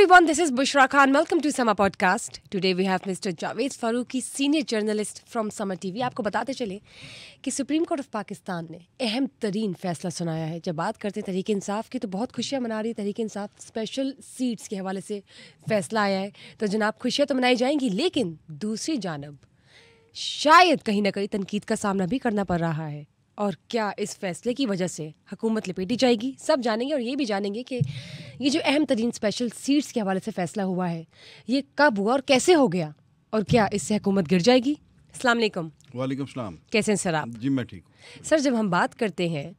everyone, this is Bushra Khan. Welcome to Sama Podcast. Today we have Mr. Javed Farooqi, senior journalist from Sama TV. आपको बताते चले कि supreme court of Pakistan ने अहम तरीन फैसला सुनाया है. जब बात करते हैं तहरीक इंसाफ की तो बहुत खुशियाँ मना रही है तहरीक इंसाफ. स्पेशल सीट्स के हवाले से फैसला आया है तो जनाब खुशियाँ तो मनाई जाएंगी, लेकिन दूसरी जानब शायद कहीं ना कहीं तनकीद का सामना भी करना पड़ रहा है. और क्या इस फैसले की वजह से हुकूमत लपेटी जाएगी, सब जानेंगे. और ये भी जानेंगे कि ये जो अहम तरीन स्पेशल सीट्स के हवाले से फैसला हुआ है ये कब हुआ और कैसे हो गया, और क्या इससे हुकूमत गिर जाएगी. अस्सलाम वालेकुम. वालेकुम सलाम. कैसे हैं सर आप? जी मैं ठीक हूँ. सर, जब हम बात करते हैं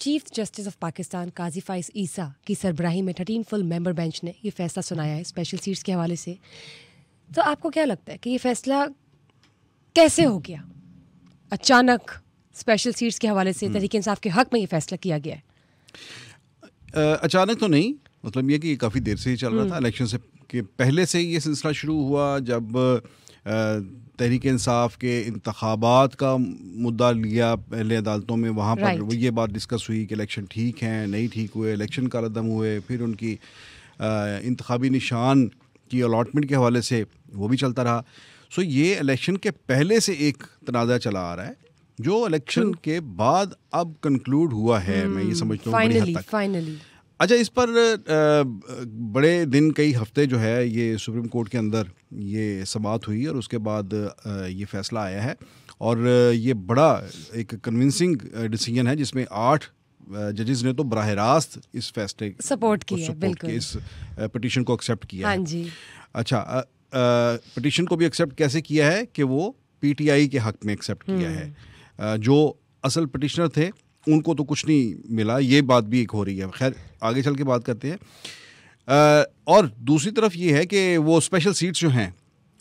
चीफ जस्टिस ऑफ पाकिस्तान काजी फाइज ईसा की सरबराही में 13 फुल मेंबर बेंच ने ये फैसला सुनाया है स्पेशल सीट्स के हवाले से, तो आपको क्या लगता है कि ये फैसला कैसे हो गया? अचानक स्पेशल सीट्स के हवाले से तहरीक इंसाफ के हक में ये फैसला किया गया है. अचानक तो नहीं, मतलब ये कि काफ़ी देर से ही चल रहा था. इलेक्शन से के पहले से ये सिलसिला शुरू हुआ जब तहरीक इंसाफ के इंतखाबात का मुद्दा लिया पहले अदालतों में. वहाँ पर वो ये बात डिस्कस हुई कि इलेक्शन ठीक हैं नहीं ठीक हुए, इलेक्शन का रदम हुए, फिर उनकी इंतखाबी निशान की अलॉटमेंट के हवाले से वो भी चलता रहा. सो ये इलेक्शन के पहले से एक तनाज़ा चला आ रहा है जो इलेक्शन के बाद अब कंक्लूड हुआ है. मैं ये समझता हूँ बड़ी हद तक. फाइनली अच्छा, इस पर बड़े दिन कई हफ्ते जो है ये सुप्रीम कोर्ट के अंदर ये समाअत हुई और उसके बाद ये फैसला आया है. और ये बड़ा एक कन्विंसिंग डिसीजन है जिसमें 8 जजेस ने तो बराह रास्त इस फैसले सपोर्ट किया, बिल्कुल इस पिटीशन को एक्सेप्ट किया. हाँ जी. अच्छा, पिटीशन को भी एक्सेप्ट कैसे किया है कि वो पीटीआई के हक में एक्सेप्ट किया है. जो असल पिटिशनर थे उनको तो कुछ नहीं मिला, ये बात भी एक हो रही है. खैर आगे चल के बात करते हैं. और दूसरी तरफ ये है कि वो स्पेशल सीट्स जो हैं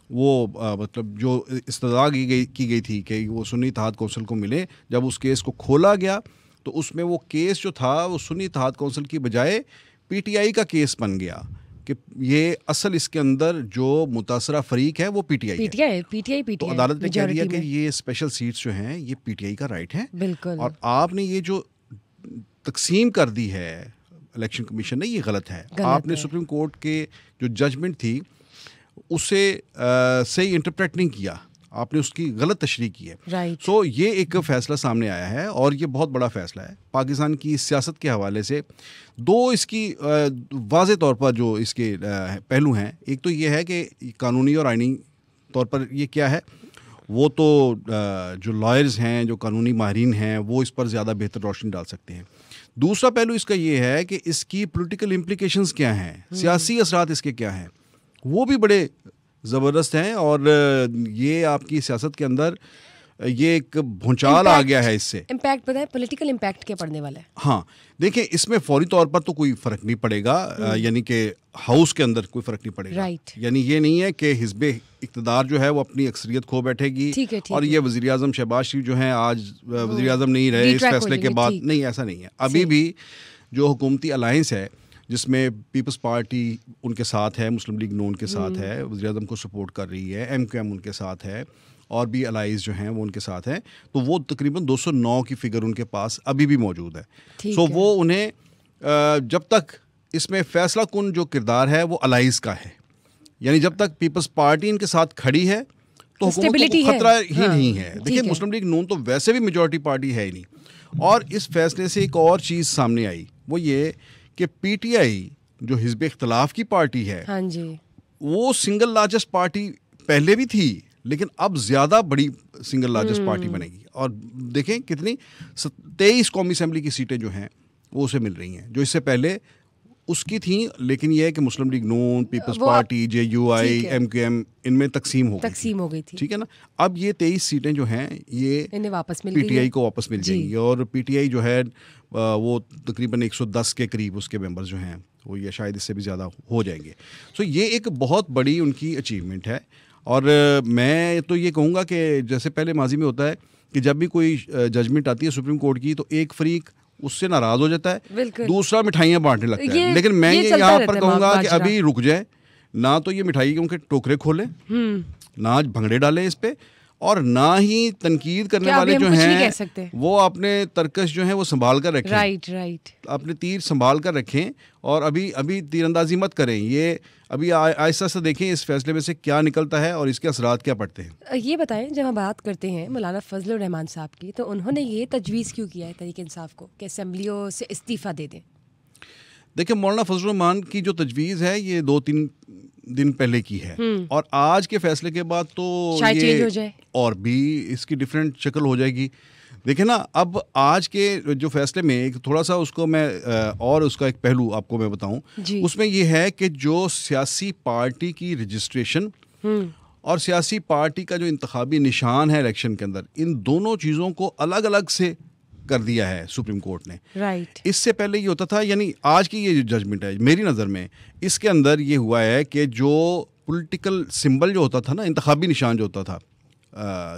वो मतलब जो इस्तदा की गई थी कि वो सुन्नी इत्तेहाद कौंसिल को मिले, जब उस केस को खोला गया तो उसमें वो केस जो था वो सुन्नी इत्तेहाद कौंसिल की बजाय पीटीआई का केस बन गया कि ये असल इसके अंदर जो मुतासरा फरीक है वो पीटीआई है. तो अदालत ने कह दिया कि ये स्पेशल सीट्स जो हैं ये पीटीआई का राइट है. बिल्कुल. और आपने ये जो तकसीम कर दी है इलेक्शन कमीशन ने, ये गलत है. आपने सुप्रीम कोर्ट के जो जजमेंट थी उसे सही इंटरप्रेट नहीं किया, आपने उसकी गलत तशरीह की है. सो ये एक फ़ैसला सामने आया है और ये बहुत बड़ा फ़ैसला है पाकिस्तान की सियासत के हवाले से. दो इसकी वाज़े तौर पर जो इसके पहलू हैं, एक तो ये है कि कानूनी और आइनी तौर पर ये क्या है, वो तो जो लॉयर्स हैं, जो कानूनी माहिरीन हैं, वो इस पर ज़्यादा बेहतर रोशनी डाल सकते हैं. दूसरा पहलू इसका ये है कि इसकी पॉलिटिकल इम्प्लिकेशंस क्या हैं, सियासी असरात इसके क्या हैं, वो भी बड़े ज़बरदस्त हैं. और ये आपकी सियासत के अंदर ये एक भूचाल आ गया है. इससे इम्पैक्ट पता है, पॉलिटिकल इम्पैक्ट क्या पड़ने वाला है? हाँ देखिए, इसमें फौरी तौर पर तो कोई फ़र्क नहीं पड़ेगा, यानी कि हाउस के अंदर कोई फ़र्क नहीं पड़ेगा. यानी ये नहीं है कि हिज़्बे इक़्तिदार जो है वो अपनी अक्सरियत खो बैठेगी. और ये वज़ीर आज़म शहबाज शरीफ जो हैं आज वज़ीर आज़म नहीं रहे इस फैसले के बाद. नहीं, ऐसा नहीं है. अभी भी जो हुकूमती अलायंस है जिसमें पीपल्स पार्टी उनके साथ है, मुस्लिम लीग नून के साथ है, वज़ीर आज़म को सपोर्ट कर रही है, MQM उनके साथ है, और भी अलाइज जो हैं वो उनके साथ हैं. तो वो तकरीबन 209 की फ़िगर उनके पास अभी भी मौजूद है. सो वो उन्हें जब तक इसमें फ़ैसला कुन जो किरदार है वो अलाइज का है, यानी जब तक पीपल्स पार्टी इनके साथ खड़ी है तो हुकूमत को खतरा ही नहीं है. देखिए, मुस्लिम लीग नून तो वैसे भी मेजॉरिटी पार्टी है ही नहीं. और इस फैसले से एक और चीज़ सामने आई, वो ये कि पीटीआई जो हिज़्ब इख्तिलाफ की पार्टी है, हाँ जी, वो सिंगल लार्जेस्ट पार्टी पहले भी थी लेकिन अब ज़्यादा बड़ी सिंगल लार्जेस्ट पार्टी बनेगी. और देखें कितनी 23 कौमी असम्बली की सीटें जो हैं वो उसे मिल रही हैं, जो इससे पहले उसकी थी. लेकिन यह है कि मुस्लिम लीग नून, पीपल्स पार्टी, JUI, MQM इनमें तकसीम हो गई थी. ठीक है ना. अब ये 23 सीटें जो हैं ये वापस पीटीआई को वापस मिल जाएंगी. और पीटीआई जो है वो तकरीबन 110 के करीब उसके मेंबर्स जो हैं वो, या शायद इससे भी ज़्यादा हो जाएंगे. सो ये एक बहुत बड़ी उनकी अचीवमेंट है. और मैं तो ये कहूँगा कि जैसे पहले माजी में होता है कि जब भी कोई जजमेंट आती है सुप्रीम कोर्ट की तो एक फरीक उससे नाराज़ हो जाता है, दूसरा मिठाइयाँ बांटने लगता है. लेकिन मैं ये यहाँ पर कहूँगा कि अभी रुक जाए, ना तो ये मिठाई के टोकरे खोलें, ना भंगड़े डालें इस पे, और ना ही तनकीद करने वाले जो हैं वो अपने तर्कश जो है वो संभाल कर रखें। राइट। अपने तीर संभाल कर रखें और अभी तीरंदाजी मत करें। ये अभी आहिस्ता से देखें इस फैसले में से क्या निकलता है और इसके असरात क्या पड़ते हैं। ये बताएं, जब हम बात करते हैं मौलाना फजलुर रहमान साहब की, तो उन्होंने ये तजवीज़ क्यों किया है तहरीक इंसाफ को कि असेंबलियों से इस्तीफ़ा दे दें? देखिए, मौलाना फजलुर रहमान की जो तजवीज़ है ये 2-3 दिन पहले की है और आज के फैसले के बाद तो शायद चेंज हो जाए और भी इसकी डिफरेंट शक्ल हो जाएगी। देखिए ना, अब आज के जो फैसले में एक थोड़ा सा उसको मैं और उसका एक पहलू आपको मैं बताऊं, उसमें ये है कि जो सियासी पार्टी की रजिस्ट्रेशन और सियासी पार्टी का जो इंतखाबी निशान है इलेक्शन के अंदर, इन दोनों चीज़ों को अलग अलग से कर दिया है सुप्रीम कोर्ट ने। राइट। इससे पहले ये होता था, यानी आज की ये जो जजमेंट है मेरी नज़र में, इसके अंदर ये हुआ है कि जो पॉलिटिकल सिंबल जो होता था ना, इंतखाबी निशान जो होता था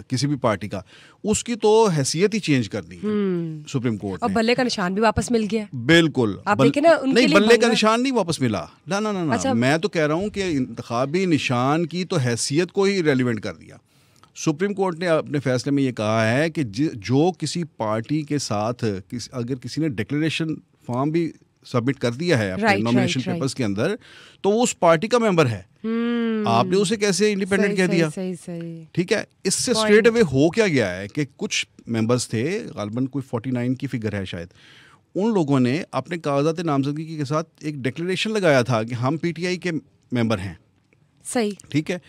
किसी भी पार्टी का, उसकी तो हैसियत ही चेंज कर दी सुप्रीम कोर्ट ने। और बल्ले का निशान भी वापस मिल गया। बिल्कुल। आप देखें ना, उनके नहीं, बल्ले का निशान नहीं वापस मिला। ना अच्छा। मैं तो कह रहा हूँ कि इंतखाबी निशान की तो हैसियत को ही रेलिवेंट कर दिया। सुप्रीम कोर्ट ने अपने फैसले में ये कहा है कि जो किसी पार्टी के साथ अगर किसी ने डिक्लेरेशन फॉर्म भी सबमिट कर दिया है अपने नॉमिनेशन पेपर्स के अंदर, तो वो उस पार्टी का मेंबर है। आपने उसे कैसे इंडिपेंडेंट कह दिया? ठीक है। इससे स्ट्रेट अवे हो क्या गया है कि कुछ मेंबर्स थे, गालबन कोई 49 की फिगर है शायद, उन लोगों ने अपने कागजात नामजदगी के साथ एक डिक्लेरेशन लगाया था कि हम पीटीआई के मेंबर हैं। सही। ठीक है।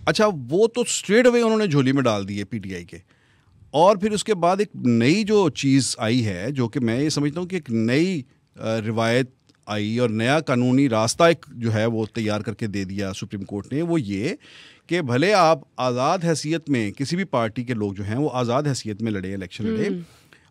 अच्छा, वो तो स्ट्रेट अवे उन्होंने झोली में डाल दिए पीटीआई के। और फिर उसके बाद एक नई जो चीज़ आई है, जो कि मैं ये समझता हूँ कि एक नई रिवायत आई और नया कानूनी रास्ता एक जो है वो तैयार करके दे दिया सुप्रीम कोर्ट ने, वो ये कि भले आप आज़ाद हैसियत में, किसी भी पार्टी के लोग जो हैं वो आज़ाद हैसियत में लड़े, इलेक्शन लड़े,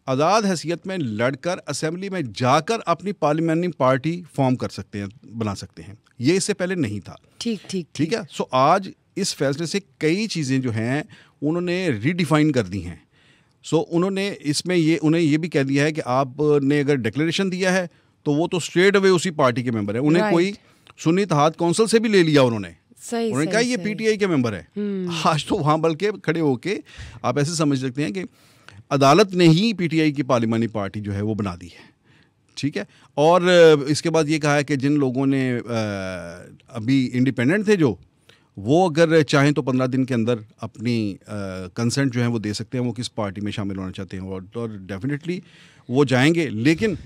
आज़ाद हैसियत में लड़कर असेंबली में जाकर अपनी पार्लियामेंट्री पार्टी फॉर्म कर सकते हैं, बना सकते हैं। ये इससे पहले नहीं था। ठीक है। सो आज इस फैसले से कई चीज़ें जो हैं उन्होंने रीडिफाइन कर दी हैं। सो उन्होंने इसमें उन्हें ये भी कह दिया है कि आपने अगर डिक्लेरेशन दिया है तो वो तो स्ट्रेट अवे उसी पार्टी के मेंबर है। उन्हें कोई सुन्नी इत्तेहाद काउंसिल से भी ले लिया उन्होंने कहा ये पीटीआई के मेंबर है। आज तो वहाँ बल्कि खड़े होके आप ऐसे समझ सकते हैं कि अदालत ने ही पीटीआई की पार्लियामेंट्री पार्टी जो है वो बना दी है। ठीक है। और इसके बाद ये कहा है कि जिन लोगों ने अभी इंडिपेंडेंट थे, जो वो अगर चाहें तो 15 दिन के अंदर अपनी कंसेंट जो है वो दे सकते हैं, वो किस पार्टी में शामिल होना चाहते हैं, और डेफिनेटली वो जाएंगे। लेकिन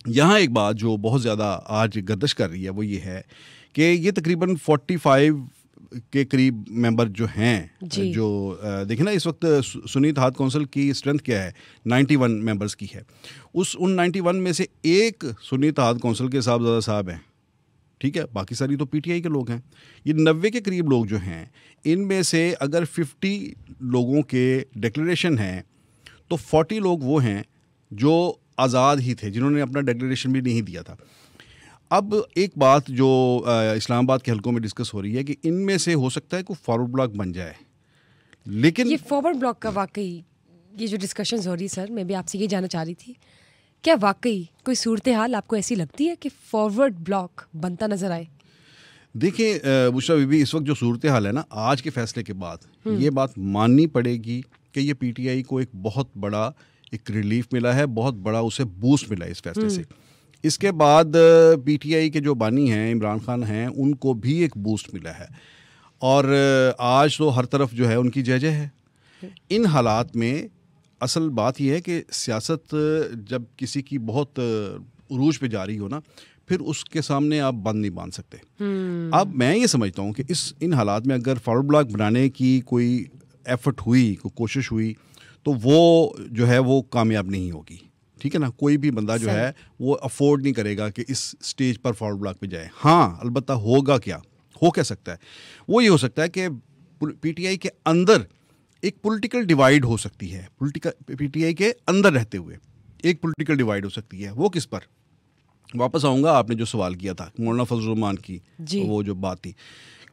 यहाँ एक बात जो बहुत ज़्यादा आज गर्दिश कर रही है वो ये है कि ये तकरीबन 45 के करीब मेंबर जो हैं, जो देखें ना इस वक्त सुन्नी इत्तेहाद काउंसिल की स्ट्रेंथ क्या है, 91 मेंबर्स की है। उन 91 में से एक सुन्नी इत्तेहाद काउंसिल के साहबजादा साहब हैं। ठीक है। बाकी सारी तो पीटीआई के लोग हैं। ये 90 के करीब लोग जो हैं, इनमें से अगर 50 लोगों के डिक्लेरेशन हैं तो 40 लोग वो हैं जो आज़ाद ही थे, जिन्होंने अपना डिक्लेरेशन भी नहीं दिया था। अब एक बात जो इस्लामाबाद के हलकों में डिस्कस हो रही है कि इनमें से हो सकता है कोई फॉरवर्ड ब्लॉक बन जाए। लेकिन ये फॉरवर्ड ब्लॉक का वाकई ये जो डिस्कशंस हो रही, सर मैं भी आपसे ये जानना चाह रही थी, क्या वाकई कोई सूरत हाल आपको ऐसी लगती है कि फॉरवर्ड ब्लॉक बनता नजर आए? देखिए बुशरा बीबी, इस वक्त जो सूरत हाल है ना, आज के फैसले के बाद ये बात माननी पड़ेगी कि ये पीटीआई को एक बहुत बड़ा एक रिलीफ मिला है, बहुत बड़ा उसे बूस्ट मिला है इस फैसले से। इसके बाद पीटीआई के जो बानी हैं, इमरान खान हैं, उनको भी एक बूस्ट मिला है और आज तो हर तरफ जो है उनकी जय जय है। इन हालात में असल बात यह है कि सियासत जब किसी की बहुत उरूज पे जा रही हो ना, फिर उसके सामने आप बंद नहीं बांध सकते। अब मैं ये समझता हूँ कि इन हालात में अगर फॉरवर्ड ब्लॉक बनाने की कोई एफर्ट हुई, कोई कोशिश हुई, तो वो जो है वो कामयाब नहीं होगी। ठीक है ना। कोई भी बंदा जो है वो अफोर्ड नहीं करेगा कि इस स्टेज पर फॉरवर्ड ब्लॉक पे जाए। हाँ, अलबत्ता होगा क्या, हो क्या सकता है, वो ये हो सकता है कि पीटीआई के अंदर एक पॉलिटिकल डिवाइड हो सकती है। पीटीआई के अंदर रहते हुए एक पॉलिटिकल डिवाइड हो सकती है। वो किस पर? वापस आऊँगा, आपने जो सवाल किया था मौलाना फजलुर रहमान की, वो जो बात थी,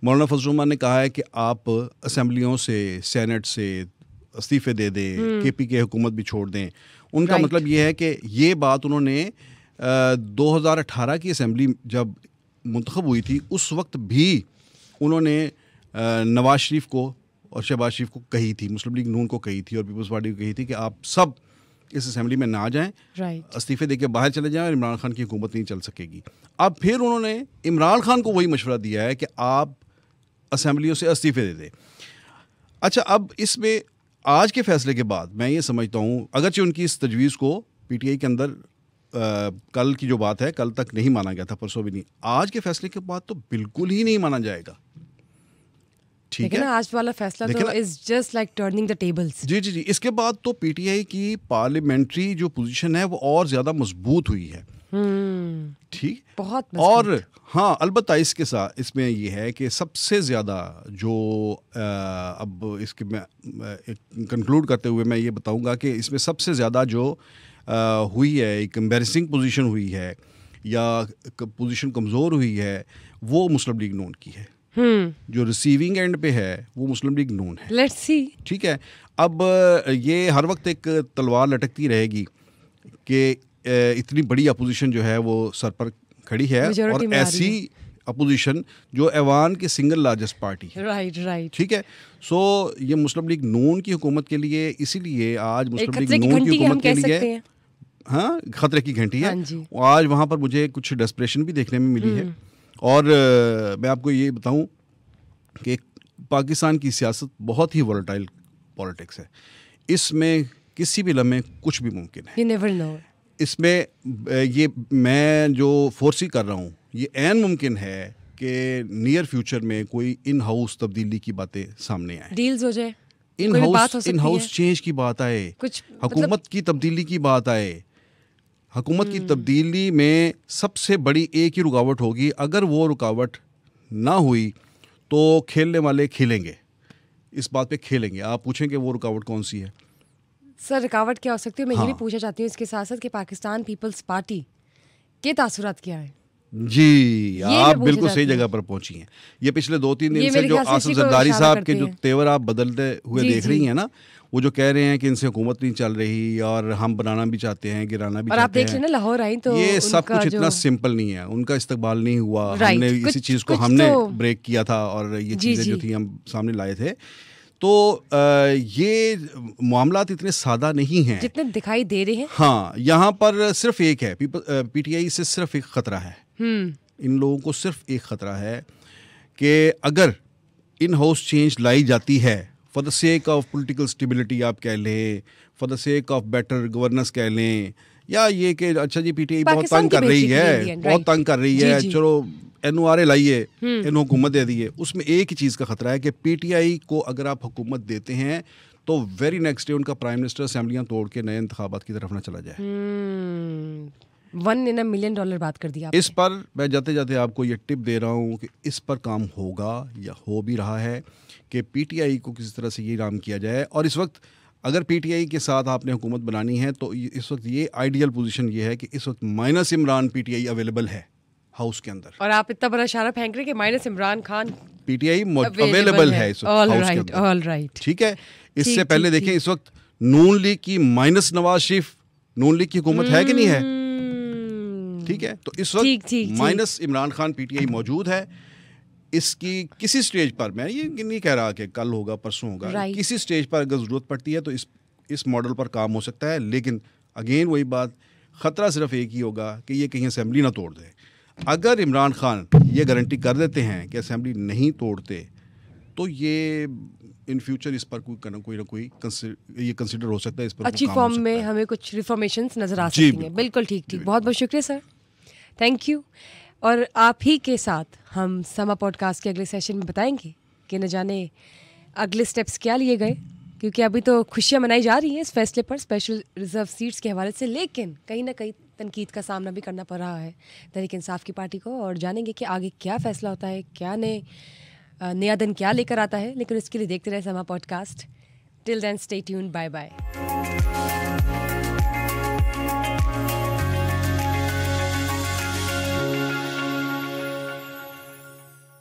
मौलाना फजलुर रहमान ने कहा है कि आप असेंबलियों से, सेनेट से इस्तीफ़े दे दें, केपी के हुकूमत भी छोड़ दें। उनका मतलब ये है कि ये बात उन्होंने 2018 की असेंबली जब मुंतखब हुई थी, उस वक्त भी उन्होंने नवाज शरीफ को और शहबाज शरीफ को कही थी, मुस्लिम लीग नून को कही थी और पीपल्स पार्टी को कही थी कि आप सब इस असेंबली में ना जाएं, इस्तीफे देके बाहर चले जाएं और इमरान खान की हुकूमत नहीं चल सकेगी। अब फिर उन्होंने इमरान खान को वही मशवरा दिया है कि आप असेंबलियों से इस्तीफे दे दें। अच्छा, अब इसमें आज के फैसले के बाद मैं ये समझता हूँ, अगरचे उनकी इस तजवीज़ को पीटीआई के अंदर कल की जो बात है, कल तक नहीं माना गया था, परसों भी नहीं, आज के फैसले के बाद तो बिल्कुल ही नहीं माना जाएगा। ठीक है, आज वाला फैसला तो is just like turning the tables. जी जी जी, इसके बाद तो पीटीआई की पार्लियामेंट्री जो पोजीशन है वो और ज़्यादा मजबूत हुई है। ठीक, बहुत मजबूत। और हाँ, अलबत्ता इसके साथ इसमें ये है कि सबसे ज़्यादा जो अब इसके मैं कंक्लूड करते हुए मैं ये बताऊंगा कि इसमें सबसे ज़्यादा जो हुई है, एक एम्बैरेसिंग पोजीशन हुई है या पोजीशन कमज़ोर हुई है, वो मुस्लिम लीग नून की है। जो रिसीविंग एंड पे है वो मुस्लिम लीग नून है। Let's see. ठीक है, अब ये हर वक्त एक तलवार लटकती रहेगी कि इतनी बड़ी अपोजिशन जो है वो सर पर खड़ी है और ऐसी अपोजिशन जो ऐवान की सिंगल लार्जेस्ट पार्टी है। राइट। ठीक है, सो ये मुस्लिम लीग नून की हुकूमत के लिए, इसीलिए आज मुस्लिम लीग नून की हुकूमत के लिए हाँ खतरे की घंटी है। आज वहाँ पर मुझे कुछ डेस्परेशन भी देखने में मिली है। और मैं आपको ये बताऊं कि पाकिस्तान की सियासत बहुत ही वोलेटाइल पॉलिटिक्स है। इसमें किसी भी लम्हे कुछ भी मुमकिन है। You never know. इसमें ये मैं जो फोर्सी कर रहा हूँ, ये ऐन मुमकिन है कि नियर फ्यूचर में कोई इन हाउस तब्दीली की बातें सामने आए, डील्स हो जाए, इन हाउस चेंज की बात आए, कुछ हुकूमत की तब्दीली की बात आए। हुकूमत की तब्दीली में सबसे बड़ी एक ही रुकावट होगी, अगर वो रुकावट ना हुई तो खेलने वाले खेलेंगे, इस बात पे खेलेंगे। आप पूछेंगे वो रुकावट कौन सी है? सर रुकावट क्या हो सकती है, मैं ये भी पूछना चाहती हूँ इसके साथ साथ कि पाकिस्तान पीपल्स पार्टी के तासुरात क्या है? जी, आप बिल्कुल सही जगह पर पहुंची हैं। ये पिछले 2-3 दिन से जो आसिफ जरदारी साहब के जो तेवर आप बदलते हुए देख रही हैं ना, वो जो कह रहे हैं कि इनसे हुकूमत नहीं चल रही और हम बनाना भी चाहते हैं, गिराना भी चाहते हैं। और आप देख लेना लाहौर आई तो ये सब कुछ इतना सिंपल नहीं है, उनका इस्तेमाल नहीं हुआ। हमने इसी चीज़ को हमने ब्रेक किया था और ये चीज़ें जो थी हम सामने लाए थे। तो ये मामलात इतने सादा नहीं हैं जितने दिखाई दे रहे हैं। हाँ, यहाँ पर सिर्फ एक है, पीटीआई से सिर्फ एक खतरा है। इन लोगों को सिर्फ एक खतरा है कि अगर इन हाउस चेंज लाई जाती है for the sake of political stability, आप कह लें, for the sake of better governance कह लें, या ये कि अच्छा जी पीटीआई बहुत तंग कर रही है, बहुत तंग कर रही है, चलो एनओआरए लाइए, इन हुकूमत दे दिए। उसमें एक ही चीज़ का खतरा है कि पीटीआई को अगर आप हुकूमत देते हैं तो वेरी नेक्स्ट डे उनका प्राइम मिनिस्टर असेंबलियां तोड़ के नए इंतखाबात की तरफ ना चला जाए। $1 in a million बात कर दिया। इस पर मैं जाते जाते आपको ये टिप दे रहा हूँ कि इस पर काम होगा या हो भी रहा है कि पीटीआई को किसी तरह से ये काम किया जाए। और इस वक्त अगर पीटीआई के साथ आपने हुकूमत बनानी है तो इस वक्त ये आइडियल पोजीशन ये है कि इस वक्त माइनस इमरान पीटीआई अवेलेबल है हाउस के अंदर। और आप इतना बड़ा इशारा फेंक रहे हैं कि minus Imran Khan PTI available है इस वक्त हाउस के अंदर। ऑल राइट, ठीक है। इससे पहले देखें, इस वक्त नून लीग की माइनस नवाज शरीफ नून लीग की हुकूमत है कि नहीं है? ठीक है, तो इस वक्त माइनस इमरान खान पीटीआई मौजूद है। इसकी किसी स्टेज पर, मैं ये नहीं कह रहा कि कल होगा परसों होगा, किसी स्टेज पर अगर ज़रूरत पड़ती है तो इस मॉडल पर काम हो सकता है। लेकिन अगेन वही बात, ख़तरा सिर्फ एक ही होगा कि ये कहीं असेंबली ना तोड़ दे। अगर इमरान खान ये गारंटी कर देते हैं कि असेंबली नहीं तोड़ते तो ये इन फ्यूचर इस पर कोई ना कोई ये कंसिडर हो सकता है, इस पर अच्छी फॉर्म में हमें कुछ रिफॉर्मेशंस नजर आ सकती हैं। बिल्कुल ठीक। बहुत बहुत शुक्रिया सर, थैंक यू। और आप ही के साथ हम समा पॉडकास्ट के अगले सेशन में बताएंगे कि न जाने अगले स्टेप्स क्या लिए गए, क्योंकि अभी तो खुशियां मनाई जा रही हैं इस फैसले पर स्पेशल रिजर्व सीट्स के हवाले से, लेकिन कहीं ना कहीं तनकीद का सामना भी करना पड़ रहा है तहरीक इंसाफ की पार्टी को। और जानेंगे कि आगे क्या फैसला होता है, क्या नया दिन क्या लेकर आता है। लेकिन इसके लिए देखते रहे Sama podcast. Till then stay tuned, bye bye.